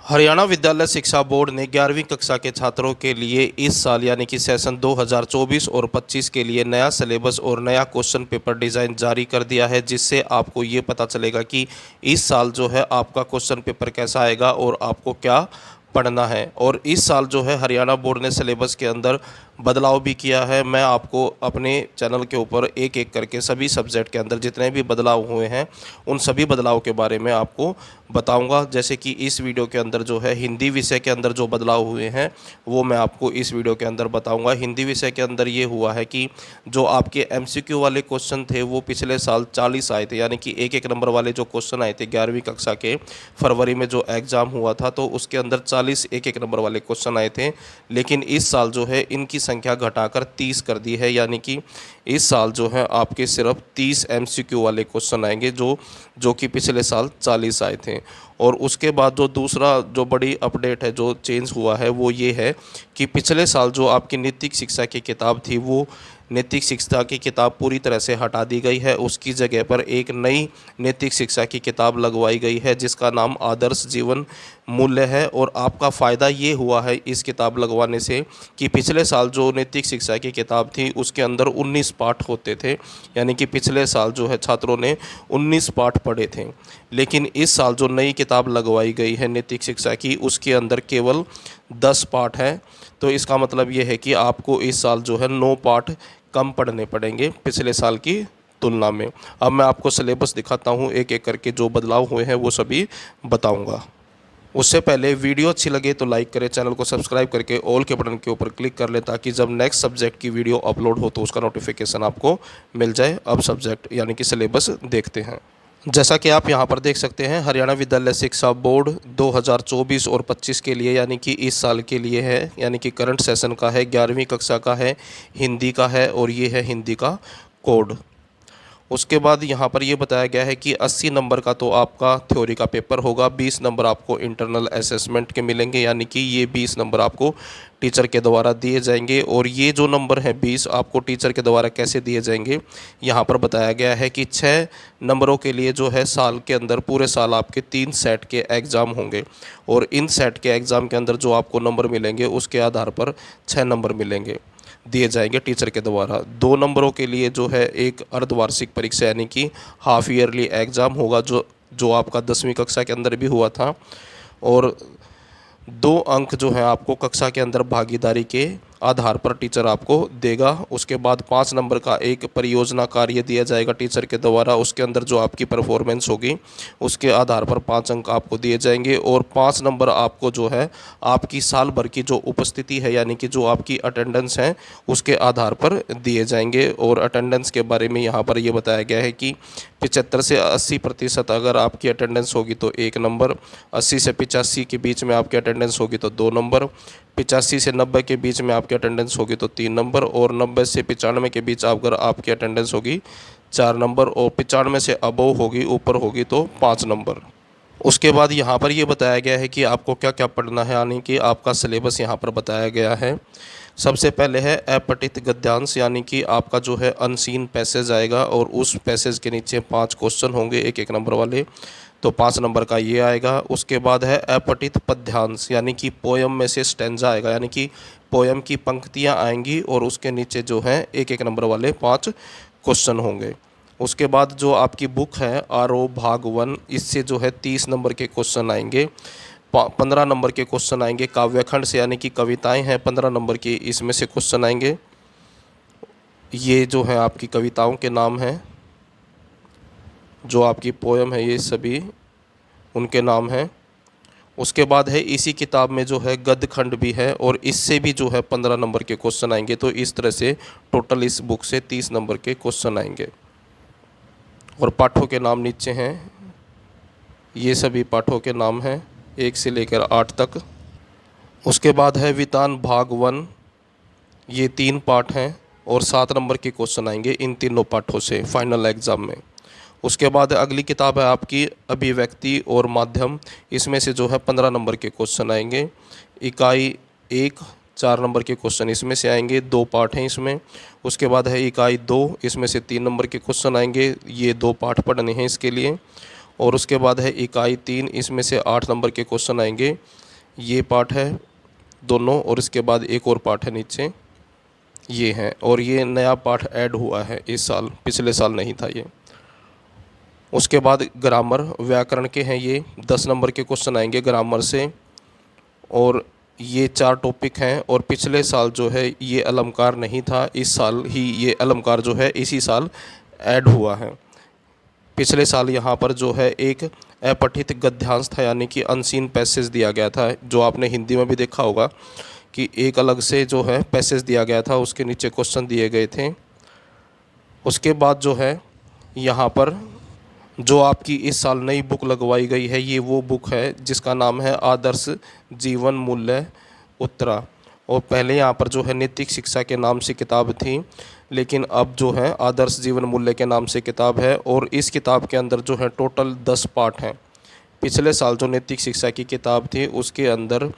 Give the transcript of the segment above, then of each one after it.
हरियाणा विद्यालय शिक्षा बोर्ड ने 11वीं कक्षा के छात्रों के लिए इस साल यानी कि सेशन 2024 और 25 के लिए नया सिलेबस और नया क्वेश्चन पेपर डिज़ाइन जारी कर दिया है, जिससे आपको ये पता चलेगा कि इस साल जो है आपका क्वेश्चन पेपर कैसा आएगा और आपको क्या पढ़ना है। और इस साल जो है हरियाणा बोर्ड ने सिलेबस के अंदर बदलाव भी किया है। मैं आपको अपने चैनल के ऊपर एक एक करके सभी सब्जेक्ट के अंदर जितने भी बदलाव हुए हैं उन सभी बदलाव के बारे में आपको बताऊंगा। जैसे कि इस वीडियो के अंदर जो है हिंदी विषय के अंदर जो बदलाव हुए हैं वो मैं आपको इस वीडियो के अंदर बताऊंगा। हिंदी विषय के अंदर ये हुआ है कि जो आपके एमसीक्यू वाले क्वेश्चन थे वो पिछले साल 40 आए थे, यानी कि एक एक नंबर वाले जो क्वेश्चन आए थे 11वीं कक्षा के फरवरी में जो एग्ज़ाम हुआ था तो उसके अंदर 40 एक एक नंबर वाले क्वेश्चन आए थे। लेकिन इस साल जो है इनकी संख्या घटाकर 30 कर दी है, यानी कि इस साल जो है आपके सिर्फ 30 एमसीक्यू वाले क्वेश्चन आएंगे जो कि पिछले साल 40 आए थे। और उसके बाद जो दूसरा जो बड़ी अपडेट है जो चेंज हुआ है वो ये है कि पिछले साल जो आपकी नैतिक शिक्षा की किताब थी वो नैतिक शिक्षा की किताब पूरी तरह से हटा दी गई है। उसकी जगह पर एक नई नैतिक शिक्षा की किताब लगवाई गई है जिसका नाम आदर्श जीवन मूल्य है। और आपका फ़ायदा ये हुआ है इस किताब लगवाने से कि पिछले साल जो नैतिक शिक्षा की किताब थी उसके अंदर 19 पाठ होते थे, यानी कि पिछले साल जो है छात्रों ने 19 पाठ पढ़े थे। लेकिन इस साल जो नई किताब लगवाई गई है नैतिक शिक्षा की उसके अंदर केवल 10 पाठ हैं। तो इसका मतलब ये है कि आपको इस साल जो है 9 पाठ कम पढ़ने पड़ेंगे पिछले साल की तुलना में। अब मैं आपको सिलेबस दिखाता हूँ, एक एक करके जो बदलाव हुए हैं वो सभी बताऊँगा। उससे पहले वीडियो अच्छी लगे तो लाइक करें, चैनल को सब्सक्राइब करके ऑल के बटन के ऊपर क्लिक कर लें ताकि जब नेक्स्ट सब्जेक्ट की वीडियो अपलोड हो तो उसका नोटिफिकेशन आपको मिल जाए। अब सब्जेक्ट यानी कि सिलेबस देखते हैं। जैसा कि आप यहाँ पर देख सकते हैं हरियाणा विद्यालय शिक्षा बोर्ड 2024 और 25 के लिए यानी कि इस साल के लिए है, यानी कि करंट सेशन का है, 11वीं कक्षा का है, हिंदी का है और ये है हिंदी का कोड। उसके बाद यहाँ पर ये बताया गया है कि 80 नंबर का तो आपका थ्योरी का पेपर होगा, 20 नंबर आपको इंटरनल असेसमेंट के मिलेंगे, यानी कि ये 20 नंबर आपको टीचर के द्वारा दिए जाएंगे। और ये जो नंबर है 20 आपको टीचर के द्वारा कैसे दिए जाएंगे यहाँ पर बताया गया है कि 6 नंबरों के लिए जो है साल के अंदर पूरे साल आपके 3 सेट के एग्ज़ाम होंगे और इन सेट के एग्ज़ाम के अंदर जो आपको नंबर मिलेंगे उसके आधार पर 6 नंबर मिलेंगे दिए जाएंगे टीचर के द्वारा। 2 नंबरों के लिए जो है एक अर्धवार्षिक परीक्षा यानी कि हाफ ईयरली एग्ज़ाम होगा जो आपका 10वीं कक्षा के अंदर भी हुआ था। और 2 अंक जो है आपको कक्षा के अंदर भागीदारी के आधार पर टीचर आपको देगा। उसके बाद 5 नंबर का एक परियोजना कार्य दिया जाएगा टीचर के द्वारा, उसके अंदर जो आपकी परफॉर्मेंस होगी उसके आधार पर 5 अंक आपको दिए जाएंगे। और 5 नंबर आपको जो है आपकी साल भर की जो उपस्थिति है यानी कि जो आपकी अटेंडेंस है उसके आधार पर दिए जाएंगे। और अटेंडेंस के बारे में यहाँ पर ये बताया गया है कि 75 से 80% अगर आपकी अटेंडेंस होगी तो 1 नंबर, 80 से 85 के बीच में आपकी अटेंडेंस होगी तो 2 नंबर, 85 से 90 के बीच में आपकी अटेंडेंस होगी तो 3 नंबर और 90 से 95 के बीच अगर आपकी अटेंडेंस होगी 4 नंबर और 95 से अबव होगी ऊपर होगी तो 5 नंबर। उसके बाद यहाँ पर ये बताया गया है कि आपको क्या क्या पढ़ना है, यानी कि आपका सिलेबस यहाँ पर बताया गया है। सबसे पहले है अपठित गद्यांश, यानी कि आपका जो है अनसीन पैसेज आएगा और उस पैसेज के नीचे 5 क्वेश्चन होंगे एक एक नंबर वाले, तो 5 नंबर का ये आएगा। उसके बाद है अपठित पद्यांश, यानी कि पोयम में से स्टेंजा आएगा, यानी कि पोयम की पंक्तियाँ आएंगी और उसके नीचे जो है एक एक नंबर वाले 5 क्वेश्चन होंगे। उसके बाद जो आपकी बुक है आरओ भाग 1, इससे जो है 30 नंबर के क्वेश्चन आएंगे। 15 नंबर के क्वेश्चन आएंगे काव्यखंड से, यानी कि कविताएं हैं 15 नंबर की, इसमें से क्वेश्चन आएंगे। ये जो है आपकी कविताओं के नाम हैं, जो आपकी पोयम है ये सभी उनके नाम हैं। उसके बाद है इसी किताब में जो है गद्य खंड भी है और इससे भी जो है 15 नंबर के क्वेश्चन आएंगे। तो इस तरह से टोटल इस बुक से 30 नंबर के क्वेश्चन आएंगे। और पाठों के नाम नीचे हैं, ये सभी पाठों के नाम हैं 1 से लेकर 8 तक। उसके बाद है वितान भाग 1, ये 3 पाठ हैं और 7 नंबर के क्वेश्चन आएंगे इन तीनों पाठों से फाइनल एग्ज़ाम में। उसके बाद अगली किताब है आपकी अभिव्यक्ति और माध्यम, इसमें से जो है 15 नंबर के क्वेश्चन आएंगे। इकाई 1 4 नंबर के क्वेश्चन इसमें से आएंगे, 2 पार्ट हैं इसमें। उसके बाद है इकाई 2, इसमें से 3 नंबर के क्वेश्चन आएंगे, ये 2 पार्ट पढ़ने हैं इसके लिए। और उसके बाद है इकाई 3, इसमें से 8 नंबर के क्वेश्चन आएंगे। ये पार्ट है दोनों, और इसके बाद एक और पार्ट है नीचे, ये है। और ये नया पार्ट ऐड हुआ है इस साल, पिछले साल नहीं था ये। उसके बाद ग्रामर व्याकरण के हैं, ये 10 नंबर के क्वेश्चन आएंगे ग्रामर से, और ये 4 टॉपिक हैं। और पिछले साल जो है ये अलंकार नहीं था, इस साल ही ये अलंकार जो है इसी साल ऐड हुआ है। पिछले साल यहाँ पर जो है एक अपठित गद्यांश था, यानी कि अनसीन पैसेज दिया गया था, जो आपने हिंदी में भी देखा होगा कि एक अलग से जो है पैसेज दिया गया था, उसके नीचे क्वेश्चन दिए गए थे। उसके बाद जो है यहाँ पर जो आपकी इस साल नई बुक लगवाई गई है, ये वो बुक है जिसका नाम है आदर्श जीवन मूल्य उत्तरा। और पहले यहाँ पर जो है नैतिक शिक्षा के नाम से किताब थी, लेकिन अब जो है आदर्श जीवन मूल्य के नाम से किताब है। और इस किताब के अंदर जो है टोटल 10 पार्ट हैं। पिछले साल जो नैतिक शिक्षा की किताब थी उसके अंदर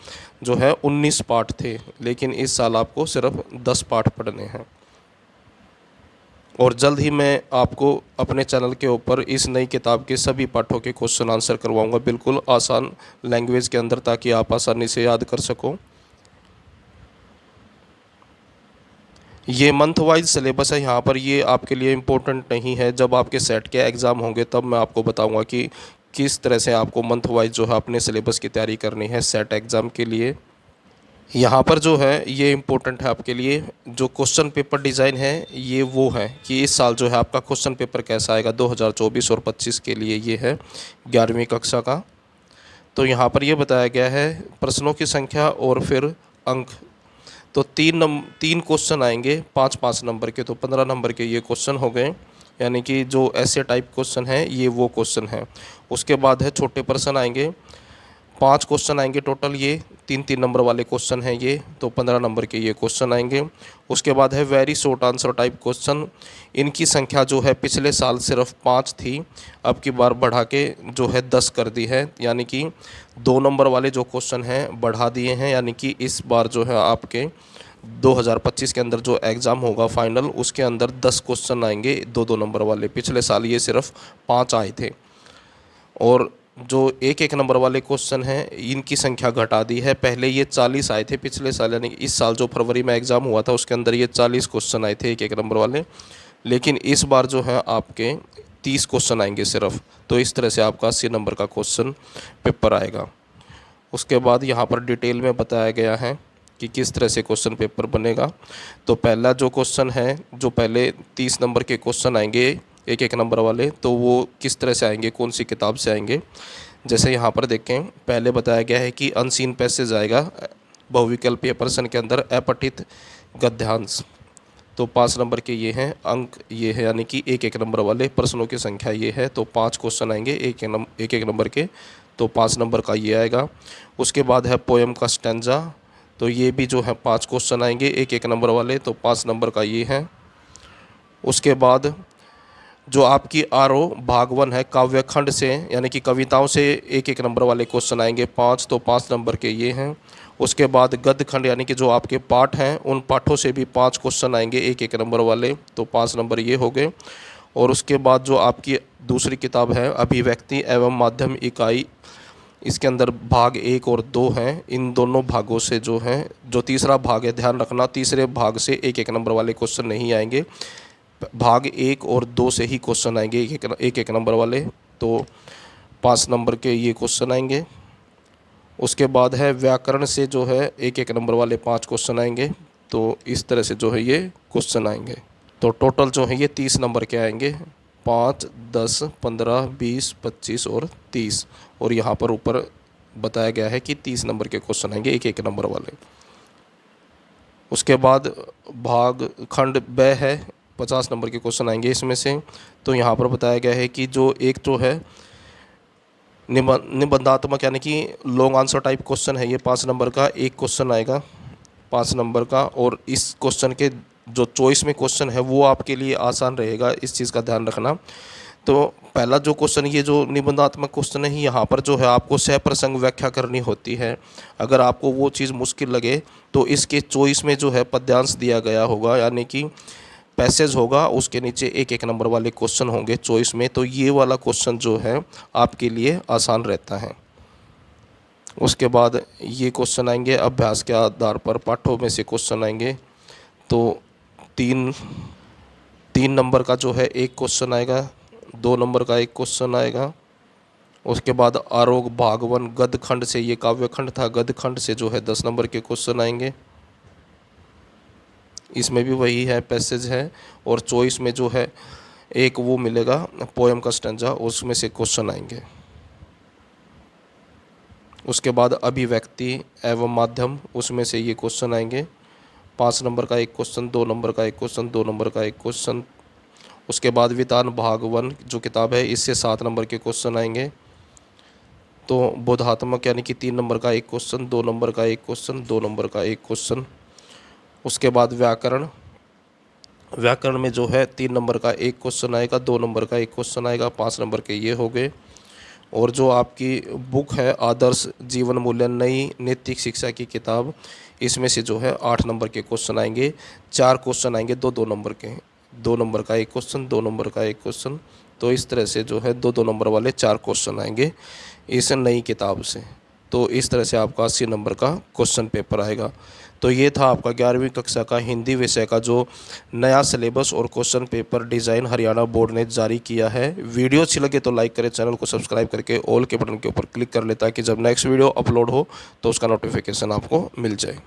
जो है 19 पार्ट थे, लेकिन इस साल आपको सिर्फ 10 पार्ट पढ़ने हैं। और जल्द ही मैं आपको अपने चैनल के ऊपर इस नई किताब के सभी पाठों के क्वेश्चन आंसर करवाऊंगा, बिल्कुल आसान लैंग्वेज के अंदर, ताकि आप आसानी से याद कर सको। ये मंथ वाइज सिलेबस है यहाँ पर, ये आपके लिए इम्पोर्टेंट नहीं है। जब आपके सेट के एग्ज़ाम होंगे तब मैं आपको बताऊंगा कि किस तरह से आपको मंथ वाइज जो है अपने सिलेबस की तैयारी करनी है सेट एग्ज़ाम के लिए। यहाँ पर जो है ये इम्पोर्टेंट है आपके लिए, जो क्वेश्चन पेपर डिज़ाइन है ये वो है कि इस साल जो है आपका क्वेश्चन पेपर कैसा आएगा 2024 और 25 के लिए। ये है 11वीं कक्षा का। तो यहाँ पर ये बताया गया है प्रश्नों की संख्या और फिर अंक। तो 3 क्वेश्चन आएंगे 5-5 नंबर के, तो 15 नंबर के ये क्वेश्चन हो गए, यानी कि जो ऐसे टाइप क्वेश्चन हैं ये वो क्वेश्चन हैं। उसके बाद है छोटे प्रश्न आएंगे, 5 क्वेश्चन आएंगे टोटल, ये 3-3 नंबर वाले क्वेश्चन हैं ये, तो 15 नंबर के ये क्वेश्चन आएंगे। उसके बाद है very short answer type question, इनकी संख्या जो है पिछले साल सिर्फ 5 थी, अब की बार बढ़ा के जो है 10 कर दी है, यानी कि 2 नंबर वाले जो क्वेश्चन हैं बढ़ा दिए हैं। यानी कि इस बार जो है आपके 2025 के अंदर जो एग्ज़ाम होगा फाइनल, उसके अंदर 10 क्वेश्चन आएंगे 2-2 नंबर वाले। पिछले साल ये सिर्फ 5 आए थे। और जो 1-1 नंबर वाले क्वेश्चन हैं इनकी संख्या घटा दी है, पहले ये 40 आए थे पिछले साल, यानी इस साल जो फरवरी में एग्ज़ाम हुआ था उसके अंदर ये 40 क्वेश्चन आए थे 1-1 नंबर वाले, लेकिन इस बार जो है आपके 30 क्वेश्चन आएंगे सिर्फ। तो इस तरह से आपका 80 नंबर का क्वेश्चन पेपर आएगा। उसके बाद यहाँ पर डिटेल में बताया गया है कि किस तरह से क्वेश्चन पेपर बनेगा। तो पहला जो क्वेश्चन है, जो पहले 30 नंबर के क्वेश्चन आएंगे 1-1 नंबर वाले, तो वो किस तरह से आएंगे, कौन सी किताब से आएंगे। जैसे यहाँ पर देखें, पहले बताया गया है कि अनसीन पैसेज आएगा बहुविकल्पीय प्रश्न के अंदर अपठित गद्यांश, तो 5 नंबर के ये हैं, अंक ये है, यानी कि 1-1 नंबर वाले प्रश्नों की संख्या ये है। तो 5 क्वेश्चन आएंगे 1-1 नंबर के, तो 5 नंबर का ये आएगा। उसके बाद है पोएम का स्टैंजा, तो ये भी जो है 5 क्वेश्चन आएंगे 1-1 नंबर वाले, तो 5 नंबर का ये है। उसके बाद जो आपकी आरो भाग 1 है काव्य खंड से, यानी कि कविताओं से 1-1 नंबर वाले क्वेश्चन आएंगे 5, तो 5 नंबर के ये हैं। उसके बाद गद्य खंड, यानी कि जो आपके पाठ हैं उन पाठों से भी 5 क्वेश्चन आएंगे 1-1 नंबर वाले, तो 5 नंबर ये हो गए। और उसके बाद जो आपकी दूसरी किताब है अभिव्यक्ति एवं माध्यम इकाई, इसके अंदर भाग 1 और 2 हैं। इन दोनों भागों से जो है, जो तीसरा भाग है, ध्यान रखना तीसरे भाग से 1-1 नंबर वाले क्वेश्चन नहीं आएंगे, भाग 1 और 2 से ही क्वेश्चन आएंगे 1-1 नंबर वाले, तो 5 नंबर के ये क्वेश्चन आएंगे। उसके बाद है व्याकरण से जो है 1-1 नंबर वाले 5 क्वेश्चन आएंगे, तो इस तरह से जो है ये क्वेश्चन आएंगे। तो टोटल जो है ये 30 नंबर के आएंगे, 5, 10, 15, 20, 25 और 30। और यहाँ पर ऊपर बताया गया है कि 30 नंबर के क्वेश्चन आएंगे 1-1 नंबर वाले। उसके बाद भाग खंड ब है, 50 नंबर के क्वेश्चन आएंगे इसमें से। तो यहाँ पर बताया गया है कि जो एक जो है निबंधात्मक, यानी कि लॉन्ग आंसर टाइप क्वेश्चन है, ये 5 नंबर का एक क्वेश्चन आएगा 5 नंबर का। और इस क्वेश्चन के जो चॉइस में क्वेश्चन है वो आपके लिए आसान रहेगा, इस चीज़ का ध्यान रखना। तो पहला जो क्वेश्चन, ये जो निबंधात्मक क्वेश्चन है, यहाँ पर जो है आपको सहप्रसंग व्याख्या करनी होती है। अगर आपको वो चीज़ मुश्किल लगे तो इसके चॉइस में जो है पद्यांश दिया गया होगा, यानी कि पैसेज होगा, उसके नीचे एक एक नंबर वाले क्वेश्चन होंगे चॉइस में, तो ये वाला क्वेश्चन जो है आपके लिए आसान रहता है। उसके बाद ये क्वेश्चन आएंगे अभ्यास के आधार पर, पाठों में से क्वेश्चन आएंगे। तो तीन तीन नंबर का जो है एक क्वेश्चन आएगा, 2 नंबर का एक क्वेश्चन आएगा। उसके बाद आरोग्य भाग 1 गद्य खंड से, ये काव्य खंड था, गद्य खंड से जो है 10 नंबर के क्वेश्चन आएंगे। इसमें भी वही है, पैसेज है। और चॉइस में जो है एक वो मिलेगा पोएम का स्टैंजा, उसमें से क्वेश्चन आएंगे। उसके बाद अभिव्यक्ति एवं माध्यम, उसमें से ये क्वेश्चन आएंगे। 5 नंबर का एक क्वेश्चन, 2 नंबर का एक क्वेश्चन, 2 नंबर का एक क्वेश्चन। उसके बाद वितान भाग 1 जो किताब है, इससे 7 नंबर के क्वेश्चन आएंगे। तो बोधात्मक यानी कि 3 नंबर का एक क्वेश्चन, 2 नंबर का एक क्वेश्चन, 2 नंबर का एक क्वेश्चन। उसके बाद व्याकरण, व्याकरण में जो है 3 नंबर का एक क्वेश्चन आएगा, 2 नंबर का एक क्वेश्चन आएगा, 5 नंबर के ये हो गए। और जो आपकी बुक है आदर्श जीवन मूल्य नई नैतिक शिक्षा की किताब, इसमें से जो है 8 नंबर के क्वेश्चन आएंगे। 4 क्वेश्चन आएंगे 2-2 नंबर के, 2 नंबर का एक क्वेश्चन, 2 नंबर का एक क्वेश्चन। तो इस तरह से जो है 2-2 नंबर वाले 4 क्वेश्चन आएंगे इस नई किताब से। तो इस तरह से आपका 80 नंबर का क्वेश्चन पेपर आएगा। तो ये था आपका 11वीं कक्षा का हिंदी विषय का जो नया सिलेबस और question paper design Haryana board ने जारी किया है। वीडियो अच्छी लगे तो लाइक करें, चैनल को सब्सक्राइब करके ऑल के बटन के ऊपर क्लिक कर लें ताकि जब नेक्स्ट वीडियो अपलोड हो तो उसका नोटिफिकेशन आपको मिल जाए।